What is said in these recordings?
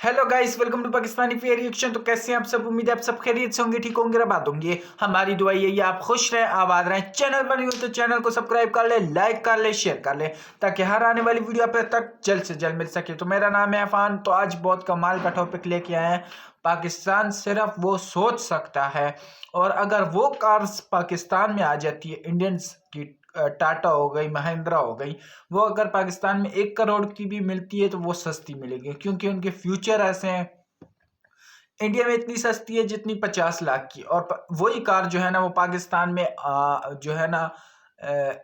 Hello guys, welcome to Pakistani fair reaction. तो कैसे हैं आप सब? उम्मीद है आप सब खैरियत से होंगे, ठीक होंगे, बात होंगे। हमारी दुआ यही है आप खुश रहें, आबाद रहें। चैनल बने हो तो चैनल को सब्सक्राइब कर ले, लाइक कर ले, शेयर कर ले, ताकि हर आने वाली वीडियो आप तक जल्द से जल्द मिल सके। तो मेरा नाम है अफान। तो आज बहुत कमाल का टॉपिक लेके आए हैं। पाकिस्तान सिर्फ वो सोच सकता है, और अगर वो कार्स पाकिस्तान में आ जाती है, इंडियंस की टाटा हो गई, महिंद्रा हो गई, वो अगर पाकिस्तान में 1 करोड़ की भी मिलती है तो वो सस्ती मिलेगी, क्योंकि उनके फ्यूचर ऐसे हैं। इंडिया में इतनी सस्ती है जितनी 50 लाख की, और वही कार जो है ना वो पाकिस्तान में जो है ना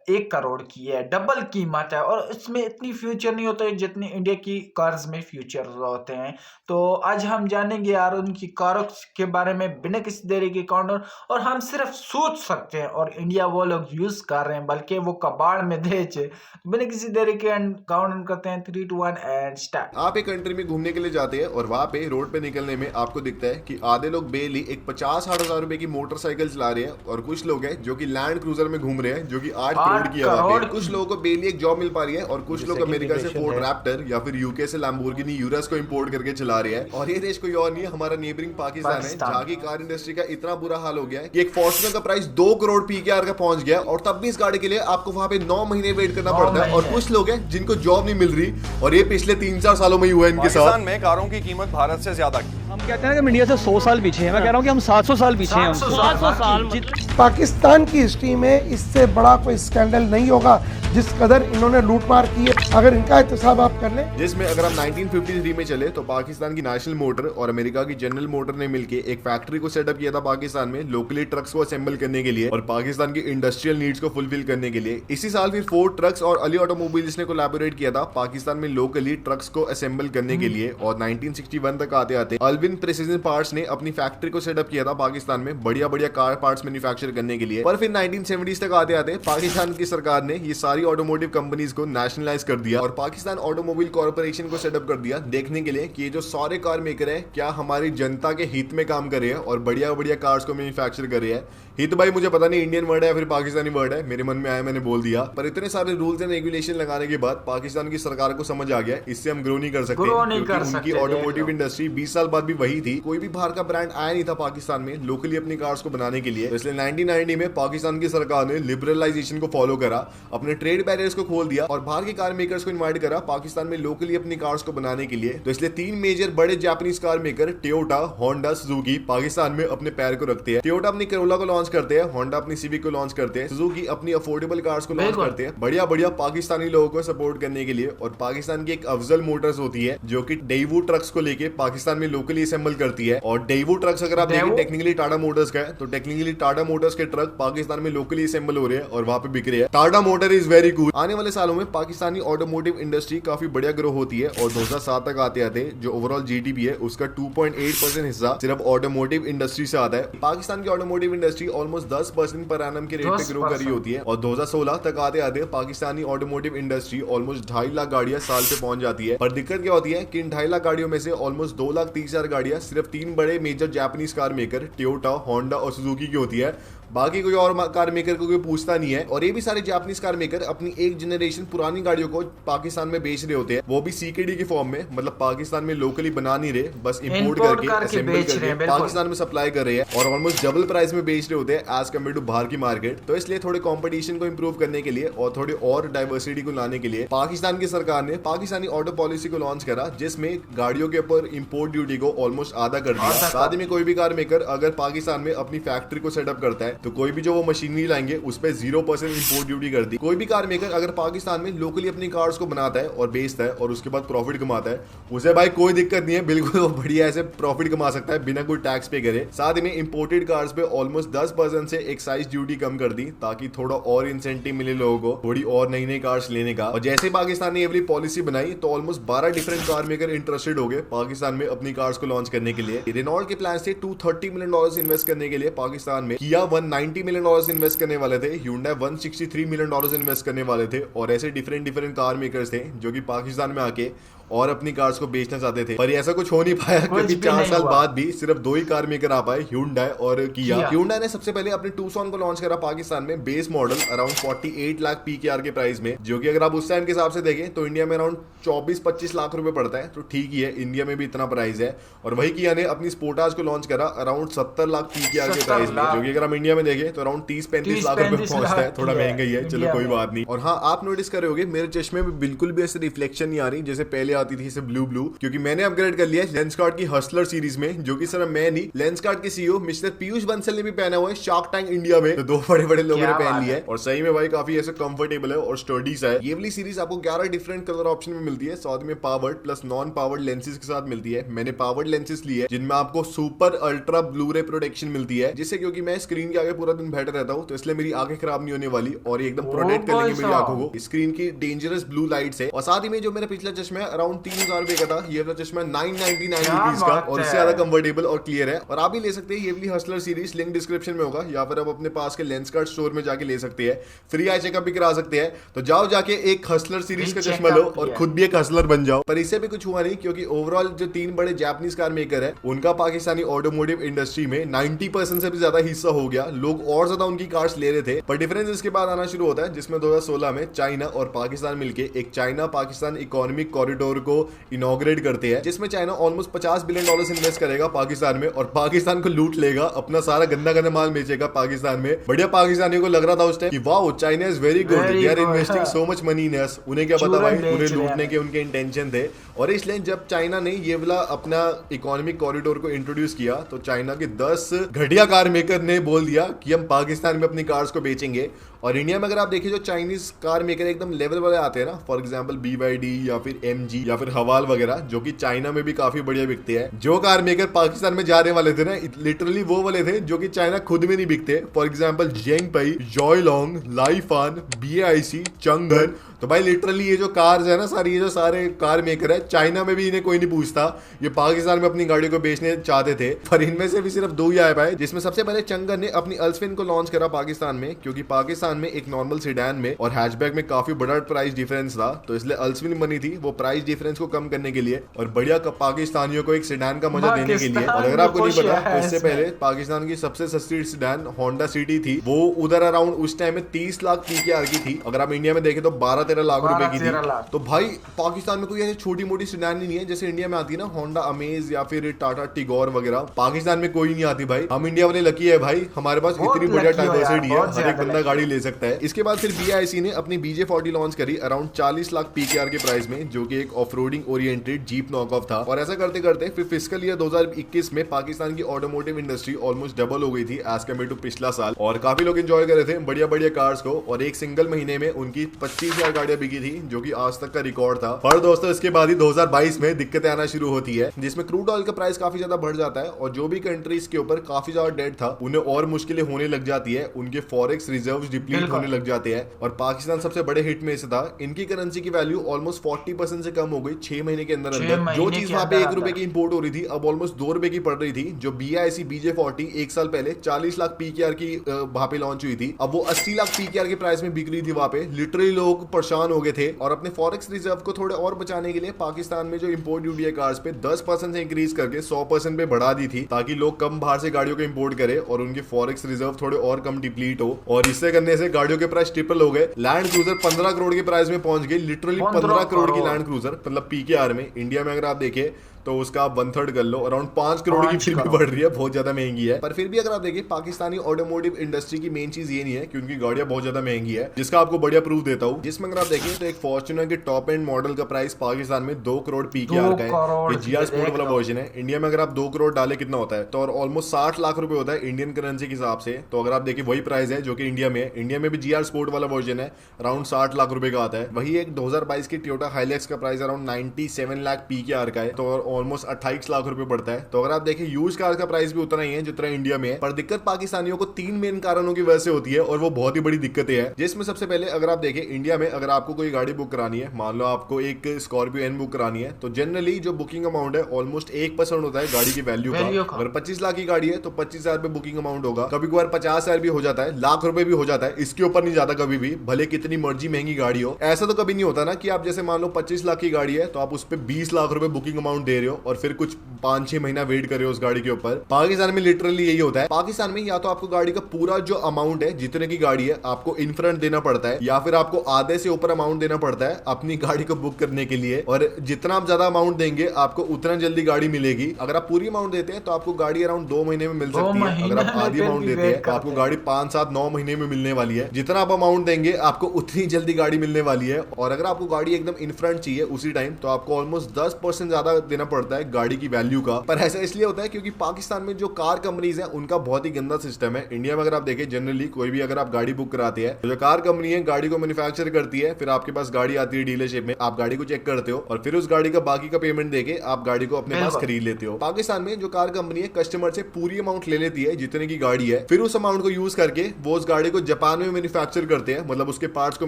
1 करोड़ की है। डबल कीमत है, और इसमें इतनी फ्यूचर नहीं होते जितनी इंडिया की कार्स में फ्यूचर होते हैं। तो आज हम जानेंगे यार उनकी कारों के बारे में बिना किसी देरी के काउंटर। और हम सिर्फ सोच सकते हैं, और इंडिया वो लोग यूज कर रहे हैं, बल्कि वो कबाड़ में बेचे। बिना किसी देरी के काउंट करते हैं। 3 2 1 एंड स्टार्ट। आप एक कंट्री में घूमने के लिए जाते हैं और वहाँ पे रोड पे निकलने में आपको दिखता है कि आधे लोग बेली एक 50-60 हजार रुपए की मोटरसाइकिल चला रहे हैं, और कुछ लोग हैं जो कि लैंड क्रूजर में घूम रहे हैं जो कि 8 करोड़ की है वहाँ पे। कुछ लोगों को बेली एक जॉब मिल पा रही है, और कुछ लोग अमेरिका से फोर्ड रैप्टर या फिर यूके से लैम्बोर्गिनी यूरस को इंपोर्ट करके चला रहे हैं। और ये देश कोई और नहीं है, हमारा नेबरिंग पाकिस्तान है, जहाँ की कार इंडस्ट्री का इतना बुरा हाल हो गया है कि एक फॉर्च्यूनर का प्राइस 2 करोड़ पीकेआर का पहुंच गया, और तब भी इस गाड़ी के लिए आपको वहाँ पे 9 महीने वेट करना पड़ता है। और कुछ लोग हैं जिनको जॉब नहीं मिल रही, और ये पिछले 3-4 सालों में ही हुआ है इनके साथ। में कारों की कीमत भारत से ज्यादा की। हम कहते हैं कि हम इंडिया से 100 साल पीछे हैं। मैं कह रहा हूँ कि हम 700 साल पीछे हैं। 700 साल। पाकिस्तान की हिस्ट्री में इससे बड़ा कोई स्कैंडल नहीं होगा जिस कदर इन्होंने लूटमार की है। अगर इनका एहतसाब आप कर लें, जिसमें अगर हम 1953 में चले तो पाकिस्तान की नेशनल मोटर और अमेरिका की जनरल मोटर ने मिलकर एक फैक्ट्री को सेटअप किया था पाकिस्तान में, लोकली ट्रक्स को असेंबल करने के लिए और पाकिस्तान की इंडस्ट्रियल नीड्स को फुलफिल करने के लिए। इसी साल फिर फोर्ड ट्रक्स और अली ऑटोमोबाइल्स ने कोलैबोरेट किया था पाकिस्तान में लोकली ट्रक्स को असेंबल करने के लिए। और 1961 तक आते आते अल्विन प्रिसिजन पार्ट्स ने अपनी फैक्ट्री को सेटअप किया था पाकिस्तान में बढ़िया बढ़िया कार पार्ट्स मैन्युफैक्चर करने के लिए। पर फिर 1970s तक आते आते पाकिस्तान की सरकार ने ये सारी ऑटोमोटिव कंपनीज को नेशनलाइज कर दिया, और पाकिस्तान ऑटोमोबाइल कॉर्पोरेशन को सेटअप कर दिया, देखने के लिए कि ये जो सारे कार मेकर है क्या हमारी जनता के हित में काम कर रहे हैं और बढ़िया बढ़िया कार्स को मैन्युफैक्चर कर रहे हैं। हित भाई मुझे पता नहीं इंडियन वर्ड है या फिर पाकिस्तानी वर्ड है, मेरे मन में आया मैंने बोल दिया। पर इतने सारे रूल्स एंड रेगुलेशन लगाने के बाद पाकिस्तान की सरकार को समझ आ गया इससे हम ग्रो नहीं कर सकते, क्योंकि उनकी ऑटोमोटिव इंडस्ट्री 20 साल बाद भी वही थी। कोई भी बाहर का ब्रांड आया नहीं था पाकिस्तान में लोकली अपनी कार्स को बनाने के लिए। इसलिए 1990 में पाकिस्तान की सरकार ने लिबरलाइजेशन को फॉलो करा, अपने ट्रेड बैरियर्स को खोल दिया और बाहर के कार मेकर्स को इनवाइट करा पाकिस्तान में लोकली अपनी कार्स को बनाने के लिए। तो इसलिए 3 मेजर बड़े Japanese car maker Toyota, Honda, Suzuki Pakistan में अपने पैर को रखते हैं। टोयोटा अपनी करोला को लॉन्च करते हैं, होंडा अपनी सिविक को लॉन्च करते हैं, सुजुकी अपनी अफोर्डेबल कार्स को लॉन्च करते हैं, बढ़िया बढ़िया पाकिस्तानी लोगों को सपोर्ट करने के लिए। और पाकिस्तान की एक अफजल मोटर्स होती है जो कि डेवू ट्रक्स को लेके पाकिस्तान में लोकली असेंबल करती है। और डेवू ट्रक्स अगर आप देखें टेक्निकली टाटा मोटर्स का है, तो टेक्निकली टाटा मोटर्स के ट्रक पाकिस्तान में लोकली असेंबल हो रहे हैं और वहां पे बिक रहे हैं। Tata motor is very cool. आने वाले सालों में पाकिस्तानी ऑटोमोटिव इंडस्ट्री काफी बढ़िया ग्रो होती है, और 2007 तक आते आते जो ओवरऑल जीडीपी है उसका 2.8% हिस्सा सिर्फ ऑटोमोटिव इंडस्ट्री से आता है। पाकिस्तान की automotive industry almost 10% per annum के रेट पे ग्रो कर रही होती है, और 2016 तक आते आते Pakistani automotive industry almost 2.5 lakh गाड़ियां साल पे पहुंच जाती है। पर दिक्कत क्या होती है कि इन 2.5 लाख गाड़ियों में से ऑलमोस्ट 2,30,000 गाड़ियां सिर्फ 3 बड़े major Japanese car maker Toyota, Honda और सुजुकी की होती है। बाकी कोई और कार मेकर को कोई पूछता नहीं है। और ये भी सारे जापानीज कार मेकर अपनी एक जनरेशन पुरानी गाड़ियों को पाकिस्तान में बेच रहे होते हैं, वो भी सीकेडी के फॉर्म में, मतलब पाकिस्तान में लोकली बना नहीं रहे, बस इंपोर्ट करके असेंबल करके पाकिस्तान में सप्लाई कर रहे हैं, और ऑलमोस्ट डबल प्राइस में बेच रहे होते हैं एज कम्पेयर टू बाहर की मार्केट। तो इसलिए थोड़े कॉम्पिटिशन को इंप्रूव करने के लिए और थोड़ी और डाइवर्सिटी को लाने के लिए पाकिस्तान की सरकार ने पाकिस्तानी ऑटो पॉलिसी को लॉन्च करा, जिसमें गाड़ियों के ऊपर इंपोर्ट ड्यूटी को ऑलमोस्ट आधा कर दिया। साथ में कोई भी कार मेकर अगर पाकिस्तान में अपनी फैक्ट्री को सेटअप करता है तो कोई भी जो वो मशीनरी लाएंगे उस पे 0% इंपोर्ट ड्यूटी कर दी। कोई भी कार मेकर अगर पाकिस्तान में लोकली अपनी कार्स को बनाता है और बेचता है और उसके बाद प्रॉफिट कमाता है, उसे भाई कोई दिक्कत नहीं है, बिल्कुल बढ़िया ऐसे प्रॉफिट कमा सकता है बिना कोई टैक्स पे करे। साथ में इंपोर्टेड कार्स पे ऑलमोस्ट 10% से एक्साइज ड्यूटी कम कर दी, ताकि थोड़ा और इंसेंटिव मिले लोगों को थोड़ी और नई नई कार्स लेने का। और जैसे पाकिस्तान ने ये वाली पॉलिसी बनाई तो almost 12 different car maker interested हो गए पाकिस्तान में अपनी कार्स को लॉन्च करने के लिए। रेनॉल्ट के प्लान से $230 मिलियन इन्वेस्ट करने के लिए पाकिस्तान में, किया $190 मिलियन इन्वेस्ट करने वाले थे, Hyundai $163 मिलियन इन्वेस्ट करने वाले थे, और ऐसे डिफरेंट कार मेकर्स थे जो कि पाकिस्तान में आके और अपनी कार्स को बेचना चाहते थे, पर ऐसा कुछ हो नहीं पाया क्योंकि 4 साल बाद भी सिर्फ 2 ही कार मेकर आ पाए, Hyundai और किया। Hyundai ने सबसे पहले अपने टूसॉन को लॉन्च करा पाकिस्तान में, base model around 48 lakh PKR के प्राइस में, जो कि अगर आप उस टाइम के हिसाब से देखें तो इंडिया में अराउंड 24-25 लाख रुपए पड़ता है, तो ठीक ही है, इंडिया में भी इतना प्राइस है। और वही किया ने अपनी स्पोर्टाज को लॉन्च करा अराउंड 70 लाख PKR के प्राइस में, जो कि अगर हम इंडिया में देखें तो अराउंड 30-35 लाख रुपए पहुंचता है, थोड़ा महंगा ही है, चलो कोई बात नहीं। और हाँ, आप नोटिस कर रहे होगे मेरे चश्मे में बिल्कुल भी ऐसे रिफ्लेक्शन नहीं आ रही जैसे पहले आती थी, ब्लू ब्लू, क्योंकि मैंने अपग्रेड कर लिया लेंसकार्ट की हसलर सीरीज में, जो कि सिर्फ मैं नहीं, लेंसकार्ट के सीईओ मिस्टर पीयूष बंसल ने भी पहना हुआ है शार्क टैंक इंडिया में, तो 2 बड़े लोगों ने पहन लिया है और सही में भाई काफी ऐसे कंफर्टेबल है और स्टडी सा है। ये वाली सीरीज आपको 11 डिफरेंट कलर ऑप्शन में मिलती है, साथ में powered plus non powered lenses के साथ मिलती है। मैंने पावर्ड लेंसेज लिए है जिनमें आपको सुपर अल्ट्रा ब्लू रे प्रोटेक्शन मिलती है, जिससे क्योंकि मैं स्क्रीन के आगे पूरा दिन बैठा रहता हूँ तो इसलिए मेरी आंखें खराब नहीं होने वाली और ये एकदम प्रोटेक्ट करेंगे मेरी आंखों को स्क्रीन की डेंजरस ब्लू लाइट से। और साथ ही में जो मेरा पिछला चश्मा है अराउंड 3000 रुपए का था, ये वाला चश्मा 999 रुपीज का और इससे ज्यादा कंफर्टेबल और क्लियर है। और आप भी ले सकते हैं ये वाली हसलर सीरीज, लिंक डिस्क्रिप्शन में होगा, या फिर आप अपने पास के लेंसकार्ट स्टोर में जाके ले सकते हैं, फ्री आई चेकअप भी करा सकते हैं। तो जाओ जाके एक हसलर सीरीज का चश्मा लो और खुद भी एक हसलर बन जाओ। पर इससे भी कुछ हुआ नहीं, क्योंकि ओवरऑल जो 3 बड़े जापानीज कार मेकर है उनका पाकिस्तानी ऑटोमोटिव इंडस्ट्री में 90% से भी ज्यादा हिस्सा हो गया, लोग और ज्यादा उनकी कार्स ले रहे थे। पर डिफरेंस इसके बाद आना शुरू होता है, जिसमें 2016 में चाइना और पाकिस्तान मिलके एक चाइना पाकिस्तान इकोनॉमिक कॉरिडोर को इनॉग्रेट करते हैं, जिसमें चाइना ऑलमोस्ट $50 बिलियन इन्वेस्ट करेगा पाकिस्तान में और पाकिस्तान को लूट लेगा, अपना सारा गंदा माल बेचेगा पाकिस्तान में। बढ़िया पाकिस्तानियों को लग रहा था उस टाइम कि wow China is very good, they are investing so much money in us. उन्हें क्या पता भाई पूरे लूटने के उनके इंटेंशन थे। और इसलिए जब चाइना ने ये वाला अपना इकोनॉमिक कॉरिडोर को इंट्रोड्यूस किया तो चाइना के 10 घटिया कार मेकर ने बोल दिया कि हम पाकिस्तान में अपनी कार्स को बेचेंगे। और इंडिया में अगर आप देखिए जो चाइनीज कार मेकर एकदम लेवल वाले आते हैं ना, फॉर एग्जांपल BYD या फिर MG या फिर हवाल वगैरह, जो कि चाइना में भी काफी बढ़िया बिकते हैं। जो कार मेकर पाकिस्तान में जाने वाले थे ना, लिटरली वो वाले थे जो कि चाइना खुद में नहीं बिकते, फॉर एग्जांपल जेंगपई, जॉयलोंग, लाइफान, BAIC, चंगन। तो भाई लिटरली ये जो कार्स है ना सारी, ये जो सारे कार मेकर है चाइना में भी इन्हें कोई नहीं पूछता, ये पाकिस्तान में अपनी गाड़ी को बेचने चाहते थे। पर इनमें से भी सिर्फ 2 ही आए पाए, जिसमें सबसे पहले चंगन ने अपनी अल्सविन को लॉन्च करा पाकिस्तान में, क्योंकि पाकिस्तान में एक नॉर्मल सेडान में और हैचबैक में काफी बड़ा प्राइस डिफरेंस था, तो इसलिए अल्सविन बनी थी वो प्राइस डिफरेंस को कम करने के लिए और बढ़िया पाकिस्तानियों को एक सेडान का मजा देने के लिए। और अगर आपको नहीं पता तो इससे पहले पाकिस्तान की सबसे सस्ती सेडान होंडा सिटी थी, वो उधर अराउंड उस टाइम में 30 लाख PKR की थी, अगर आप इंडिया में देखें तो 12-13 लाख रुपए की थी। तो भाई पाकिस्तान में कोई ऐसी छोटी मोटी सेडान नहीं है जैसे इंडिया में आती है ना, होंडा अमेज या फिर टाटा टिगोर वगैरह, पाकिस्तान में कोई नहीं आती भाई। हम इंडिया वाले लकी है भाई, हमारे पास इतनी बढ़िया डाइवर्सिटी है, हर एक बंदा गाड़ी ले सकता है। इसके बाद फिर BIC ने अपनी BJ40 लॉन्च करी अराउंड 40 लाख PKR के प्राइस में, जो कि एक ऑफ रोडिंग ओरिएंटेड जीप नॉकऑफ था। और ऐसा करते करते फिर फिस्कल ईयर 2021 में पाकिस्तान की ऑटोमोटिव इंडस्ट्री ऑलमोस्ट डबल हो गई थी एज कम्पेयर टू पिछला साल, और काफी लोग एंजॉय कर रहे थे बढ़िया बढ़िया कार्स को। और एक सिंगल महीने में उनकी 25,000 गाड़ियां बिकी थी, जो कि आज तक का रिकॉर्ड था। पर दोस्तों इसके बाद ही 2022 में दिक्कतें आना शुरू होती है, जिसमें क्रूड ऑयल का प्राइस काफी ज्यादा बढ़ जाता है और जो भी कंट्रीज के ऊपर काफी ज्यादा डेट था उन्हें और मुश्किलें होने लग जाती है, उनके फॉरेक्स रिजर्व्स डिप्लीट होने लग जाते हैं। और पाकिस्तान सबसे बड़े हिट में से था, इनकी करेंसी की वैल्यू ऑलमोस्ट 40% से कम हो गई 6 महीने के अंदर जो चीज वहां पे 1 रुपए की इंपोर्ट हो रही थी अब ऑलमोस्ट 2 रुपए की पड़ रही थी। जो BIC BJ40 1 साल पहले 40 लाख PKR की वहां पे लॉन्च हुई थी, अब वो 80 लाख PKR के प्राइस में बिक रही थी वहां पे। लिटरली लोग परेशान हो गए थे और अपने फॉरेक्स रिजर्व को थोड़े और बचाने के लिए पाकिस्तान में जो इंपोर्ट ड्यूटी है कार्स पे 10% से इंक्रीज करके 100% पे बढ़ा दी थी, ताकि लोग कम बाहर से गाड़ियों को इंपोर्ट करें और उनके फॉरेक्स रिजर्व थोड़े और कम डिप्लीट हो। और इससे करने से गाड़ियों के प्राइस ट्रिपल हो गए। लैंड क्रूजर 15 करोड़ के प्राइस में पहुंच गई, लिटरली 15 करोड़ की लैंड क्रूजर, मतलब PKR में। इंडिया में अगर आप देखें तो उसका आप 1/3 कर लो, अराउंड 5 करोड़ की फिर भी बढ़ रही है, बहुत ज्यादा महंगी है। पर फिर भी अगर आप देखिए पाकिस्तानी ऑटोमोटिव इंडस्ट्री की मेन चीज ये नहीं है कि उनकी गाड़ियां बहुत ज्यादा महंगी है, जिसका आपको बढ़िया प्रूफ देता हूँ। जिसमें अगर आप देखिए तो एक फॉर्च्यूनर के टॉप एंड मॉडल का प्राइस पाकिस्तान में 2 करोड़ PKR का है, ये GR स्पोर्ट वाला वर्जन है। इंडिया में अगर आप 2 करोड़ डाले कितना होता है, तो ऑलमोस्ट 60 लाख रुपए होता है इंडियन करेंसी के हिसाब से। तो अगर आप देखिए वही प्राइस है जो कि इंडिया में है, इंडिया में भी GR स्पोर्ट वाला वर्जन है, अराउंड 60 लाख रुपए का आता है। वही एक 2022 की टोयोटा हाइलैक्स का प्राइस अराउंड 97 लाख PKR का है, तो ऑलमोस्ट 28 लाख रुपए पड़ता है। तो अगर आप देखें यूज कार का प्राइस भी उतना ही है जितना इंडिया में है, पर दिक्कत पाकिस्तानियों को 3 मेन कारणों की वजह से होती है और वो बहुत ही बड़ी दिक्कतें हैं। जिसमें सबसे पहले अगर आप देखें इंडिया में अगर आपको कोई गाड़ी बुक करानी है, मान लो आपको एक स्कॉर्पियो एन बुक करानी है, तो जनरली जो बुकिंग अमाउंट है ऑलमोस्ट 1% होता है गाड़ी की वैल्यू का। अगर 25 लाख की गाड़ी है तो 25,000 रुपए बुकिंग अमाउंट होगा, कभी कभार 50,000 भी हो जाता है, लाख रुपए भी हो जाता है, इसके ऊपर नहीं जाता कभी भी, भले कितनी मर्जी महंगी गाड़ी हो। ऐसा तो कभी नहीं होता ना कि आप जैसे मान लो 25 लाख की गाड़ी है तो आप उस पर 20 लाख रुपए बुकिंग अमाउंट दे रहे हो और फिर कुछ 5-6 महीना वेट कर रहे हो उस गाड़ी के ऊपर। पाकिस्तान में लिटरली यही होता है। पाकिस्तान में या तो आपको गाड़ी का पूरा जो अमाउंट है जितने की गाड़ी है आपको इन फ्रंट देना पड़ता है, या फिर आपको आधे से ऊपर अमाउंट देना पड़ता है अपनी गाड़ी को बुक करने के लिए, और जितना आप ज्यादा अमाउंट देंगे आपको उतना जल्दी गाड़ी मिलेगी। अगर आप पूरी अमाउंट देते हैं तो आपको गाड़ी अराउंड 2 महीने में मिल सकती है। अगर आप आधी अमाउंट देते हैं तो आपको गाड़ी 5-7-9 महीने में मिलने वाली है। जितना आप अमाउंट देंगे आपको उतनी जल्दी गाड़ी मिलने वाली है। और अगर आपको गाड़ी एकदम इन फ्रंट चाहिए उसी टाइम तो आपको ऑलमोस्ट 10% ज्यादा देना पड़ता है गाड़ी की वैल्यू का। पर ऐसा इसलिए होता है क्योंकि पाकिस्तान में जो कार कंपनीज है उनका बहुत ही गंदा सिस्टम है। इंडिया में अगर आप देखें जनरली कोई भी अगर आप गाड़ी बुक कराते हैं तो जो कार कंपनी है गाड़ी को मैन्युफैक्चर करती है, फिर आपके पास गाड़ी आती है डीलरशिप में, आप गाड़ी को चेक करते हो और फिर उस गाड़ी का बाकी का पेमेंट देके आप गाड़ी को अपने पास खरीद लेते हो। पाकिस्तान में जो कार कंपनी है कस्टमर से पूरी अमाउंट ले लेती है जितने की गाड़ी है, फिर उस अमाउंट को यूज करके वो उस गाड़ी को जापान में मैन्युफैक्चर करते हैं, मतलब उसके पार्ट्स को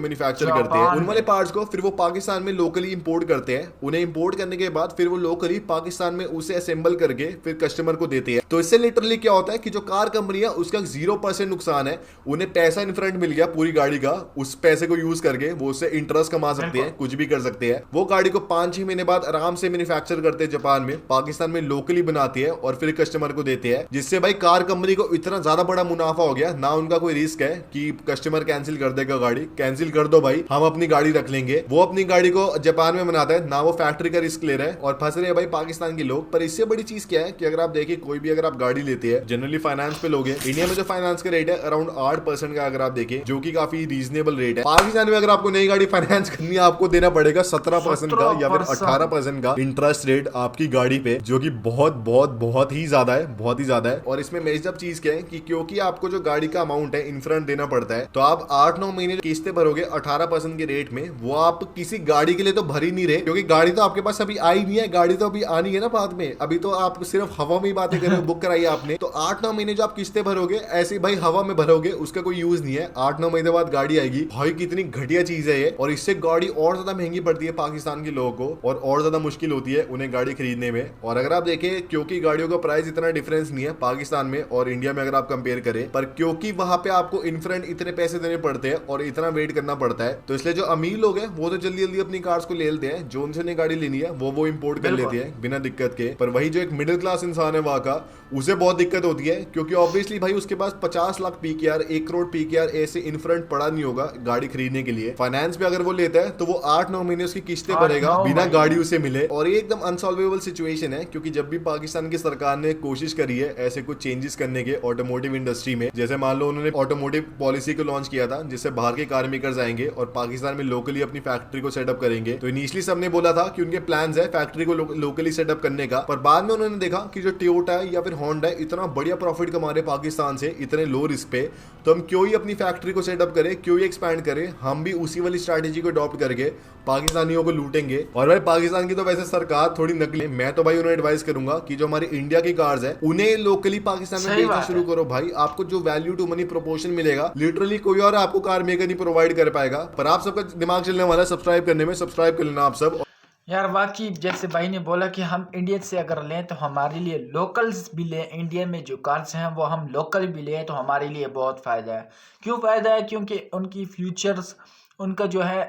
मैन्युफैक्चर करते हैं। उन वाले पार्ट्स को फिर वो पाकिस्तान में लोकली इंपोर्ट करते हैं। उन्हें इंपोर्ट करने के बाद फिर वो लोकली पाकिस्तान में उसे असेंबल करके फिर कस्टमर को देते हैं। तो इससे लिटरली क्या होता है कि जो कार कंपनी है उसका 0% नुकसान है। उन्हें पैसा इन फ्रंट मिल गया पूरी गाड़ी का, उस पैसे को यूज करके वो उससे इंटरेस्ट कमा सकते हैं, कुछ भी कर सकते हैं। वो गाड़ी को 5-6 महीने बाद आराम से मैन्युफैक्चर करते हैं जापान में, पाकिस्तान में लोकली बनाती है और फिर कस्टमर को देते हैं। जिससे भाई कार कंपनी को इतना ज्यादा बड़ा मुनाफा हो गया, ना उनका कोई रिस्क है कि कस्टमर कैंसिल कर देगा गाड़ी, कैंसिल कर दो भाई हम अपनी गाड़ी रख लेंगे। वो अपनी गाड़ी को जापान में बनाता है, ना वो फैक्ट्री का रिस्क ले रहा है और फंस रहे हैं भाई पाकिस्तान के लोग। पर इससे बड़ी चीज क्या है कि अगर आप देखिए कोई भी अगर आप गाड़ी लेते हैं जनरली फाइनेंस पे लोग हैं, इंडिया में जो फाइनेंस का रेट है अराउंड 8% का अगर आप देखें, जो कि काफी रीजनेबल रेट है। पाकिस्तान में अगर आपको नई गाड़ी फाइनेंस करनी है आपको देना पड़ेगा 17% का या फिर 18% का इंटरेस्ट रेट आपकी गाड़ी पे, जो कि बहुत ही ज्यादा है, बहुत ही ज्यादा है। और इसमें मेजर चीज क्या है कि क्योंकि आपको जो गाड़ी का अमाउंट है इन फ्रंट देना पड़ता है, तो आप 8-9 महीने किस्तें भरोगे 18% के रेट में, वो आप किसी गाड़ी के लिए तो भर ही नहीं रहे, क्योंकि गाड़ी तो आपके पास अभी आई नहीं है, गाड़ी तो अभी आनी है ना बाद में, अभी तो आप सिर्फ हवा में ही बातें कर रहे हो, बुक कराई आपने। तो 8-9 महीने जो आप किस्तें भरोगे ऐसे भाई हवा में भरोगे, उसका कोई यूज नहीं है। 8-9 महीने बाद गाड़ी आएगी भाई, कितनी घटिया चीज है ये। और इससे गाड़ी और ज्यादा महंगी पड़ती है पाकिस्तान के लोगों को और ज्यादा मुश्किल होती है उन्हें गाड़ी खरीदने में। और अगर आप देखें क्योंकि गाड़ियों का प्राइस इतना डिफरेंस नहीं है पाकिस्तान में और इंडिया में अगर आप कंपेयर करें, पर क्योंकि वहां पे आपको इन फ्रंट इतने पैसे देने पड़ते हैं और इतना वेट करना पड़ता है, तो इसलिए जो अमीर लोग हैं वो तो जल्दी जल्दी अपनी कार्स को ले लेते हैं, जो उनसे गाड़ी लेनी है वो इंपोर्ट कर लेते हैं बिना दिक्कत के। पर वही जो एक मिडिल क्लास इंसान है वहां का, उसे बहुत दिक्कत होती है, क्योंकि ऑब्वियसली भाई उसके पास 50 लाख पीकेआर 1 करोड़ पीकेआर ऐसे इन फ्रंट पड़ा नहीं होगा गाड़ी खरीदने के लिए। फाइनेंस पे अगर वो लेता है तो वो 8-9 महीने उसकी किस्तें भरेगा बिना गाड़ी उसे मिले। और ये एकदम अनसॉल्वेबल सिचुएशन है, क्योंकि जब भी पाकिस्तान की सरकार ने कोशिश करी है ऐसे कुछ चेंजेस करने के ऑटोमोटिव इंडस्ट्री में, जैसे मान लो उन्होंने ऑटोमोटिव पॉलिसी को लॉन्च किया था जिससे बाहर के कार मेकर्स आएंगे और पाकिस्तान में लोकली अपनी फैक्ट्री को सेटअप करेंगे। तो इनिशियली सबने बोला था कि उनके प्लान्स है फैक्ट्री को लोकली सेटअप करने का, पर बाद में उन्होंने देखा कि जो टोयोटा है या फिर होंडा है इतना बढ़िया प्रॉफिट कमा रहे पाकिस्तान से इतने लो रिस्क पे, तो हम क्यों ही अपनी फैक्ट्री को सेटअप करें, क्यों ही एक्सपैंड करें, हम भी उसी वाली स्ट्रैटेजी को अडॉप्ट करके पाकिस्तानियों को लूटेंगे। और भाई पाकिस्तान की तो वैसे सरकार थोड़ी नकली है, मैं तो भाई उन्हें एडवाइस करूंगा कि जो हमारी इंडिया की कार्स है उन्हें लोकली पाकिस्तान में बेचना शुरू करो भाई। आपको जो वैल्यू टू मनी प्रोपोर्शन मिलेगा लिटरली कोई और आपको कार मेकर नहीं प्रोवाइड कर पाएगा। पर आप सबका दिमाग चलने वाला है सब्सक्राइब करने में, सब्सक्राइब कर लेना आप सब। यार वाकई जैसे भाई ने बोला कि हम इंडिया से अगर लें तो हमारे लिए लोकल्स भी लें, इंडिया में जो कार्स हैं वो हम लोकल भी लें तो हमारे लिए बहुत फ़ायदा है। क्यों फ़ायदा है? क्योंकि उनकी फ्यूचर्स, उनका जो है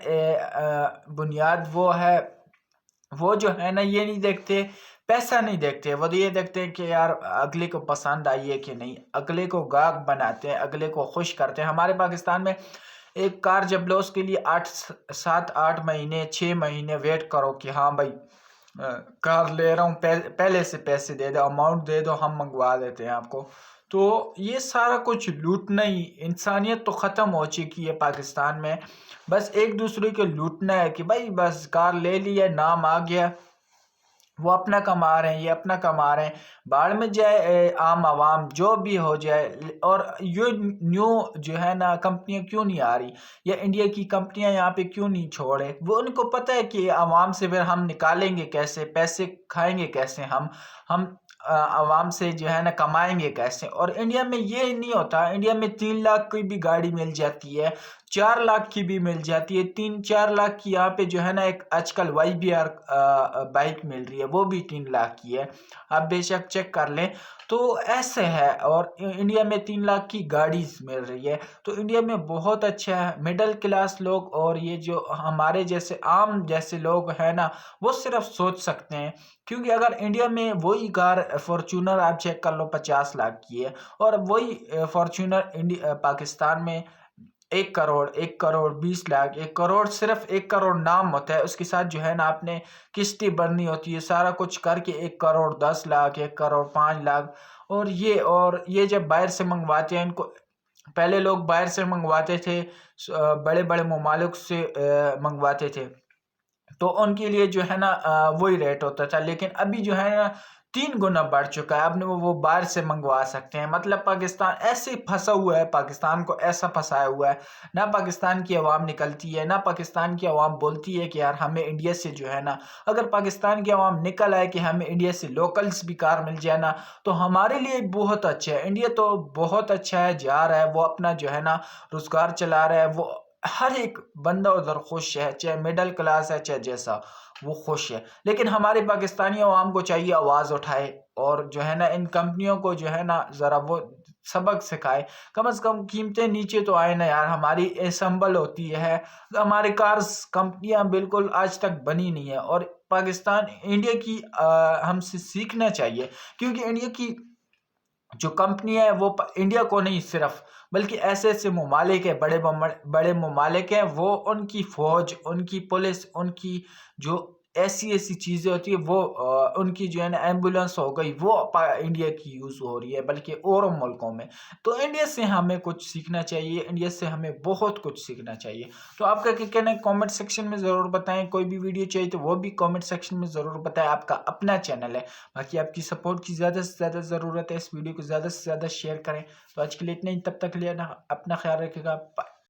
बुनियाद वो जो है ना, ये नहीं देखते, पैसा नहीं देखते, वो ये देखते हैं कि यार अगले को पसंद आई है कि नहीं, अगले को गाहक बनाते हैं, अगले को खुश करते हैं। हमारे पाकिस्तान में एक कार जब लो उसके लिए 7-8 महीने 6 महीने वेट करो कि हाँ भाई कार ले रहा हूँ, पहले से पैसे दे दो, अमाउंट दे दो, हम मंगवा देते हैं आपको। तो ये सारा कुछ लूटना ही, इंसानियत तो ख़त्म हो चुकी है पाकिस्तान में, बस एक दूसरे को लूटना है कि भाई बस कार ले लिया, नाम आ गया, वो अपना कमा रहे हैं, ये अपना कमा रहे हैं। बाढ़ में जाए आम आवाम जो भी हो जाए। और ये न्यू जो है ना कंपनियां क्यों नहीं आ रही, या इंडिया की कंपनियां यहाँ पे क्यों नहीं छोड़े? वो उनको पता है कि आवाम से फिर हम निकालेंगे कैसे, पैसे खाएंगे कैसे, हम आवाम से जो है ना कमाएंगे कैसे। और इंडिया में ये नहीं होता। इंडिया में 3 लाख की भी गाड़ी मिल जाती है, 4 लाख की भी मिल जाती है। 3-4 लाख की यहाँ पे जो है ना एक आजकल YBR बाइक मिल रही है, वो भी 3 लाख की है। आप बेशक चेक कर लें। तो ऐसे है। और इंडिया में 3 लाख की गाड़ी मिल रही है। तो इंडिया में बहुत अच्छा है। मिडिल क्लास लोग और ये जो हमारे जैसे आम जैसे लोग हैं ना, वो सिर्फ सोच सकते हैं। क्योंकि अगर इंडिया में वही कार फॉर्चूनर आप चेक कर लो 50 लाख की है, और वही फॉर्चूनर पाकिस्तान में 1 करोड़, 1 करोड़ 20 लाख, 1 करोड़, सिर्फ 1 करोड़ नाम होता है। उसके साथ जो है ना आपने किस्तें भरनी होती है, सारा कुछ करके 1 करोड़ 10 लाख, 1 करोड़ 5 लाख। और ये जब बाहर से मंगवाते हैं इनको, पहले लोग बाहर से मंगवाते थे, बड़े बड़े ममालिक से मंगवाते थे, तो उनके लिए जो है ना वही रेट होता था। लेकिन अभी जो है ना 3 गुना बढ़ चुका है। अब वो बाहर से मंगवा सकते हैं। मतलब पाकिस्तान ऐसे फंसा हुआ है, पाकिस्तान को ऐसा फंसाया हुआ है। ना पाकिस्तान की आवाम निकलती है, ना पाकिस्तान की आवाम बोलती है कि यार हमें इंडिया से जो है ना, अगर पाकिस्तान की आवाम निकल आए कि हमें इंडिया से लोकल्स भी कार मिल जाए ना, तो हमारे लिए बहुत अच्छा है। इंडिया तो बहुत अच्छा है, जा रहा है वो अपना जो है ना रोजगार चला रहा है। वो हर एक बंदा उधर खुश है, चाहे मिडिल क्लास है चाहे जैसा, वो खुश है। लेकिन हमारे पाकिस्तानी अवाम को चाहिए आवाज़ उठाए, और जो है ना इन कंपनियों को जो है ना ज़रा वो सबक सिखाए। कम से कम कीमतें नीचे तो आए ना यार। हमारी संभल होती है, हमारी कार्स कंपनियां बिल्कुल आज तक बनी नहीं है। और पाकिस्तान इंडिया की हमसे सीखना चाहिए। क्योंकि इंडिया की जो कंपनी है वो इंडिया को नहीं सिर्फ, बल्कि ऐसे ऐसे ममालिक है, बड़े ममालिक हैं, वो उनकी फौज, उनकी पुलिस, उनकी जो ऐसी ऐसी चीज़ें होती है, वो उनकी जो है ना एम्बुलेंस हो गई, वो इंडिया की यूज़ हो रही है, बल्कि और मुल्कों में। तो इंडिया से हमें कुछ सीखना चाहिए, इंडिया से हमें बहुत कुछ सीखना चाहिए। तो आपका क्या कहना है कमेंट सेक्शन में ज़रूर बताएं। कोई भी वीडियो चाहिए तो वो भी कमेंट सेक्शन में ज़रूर बताएं। आपका अपना चैनल है, बाकी आपकी सपोर्ट की ज़्यादा से ज़्यादा ज़रूरत है। इस वीडियो को ज़्यादा से ज़्यादा शेयर करें। तो आज के लिए इतना ही, तब तक के लिए ना अपना ख्याल रखिएगा।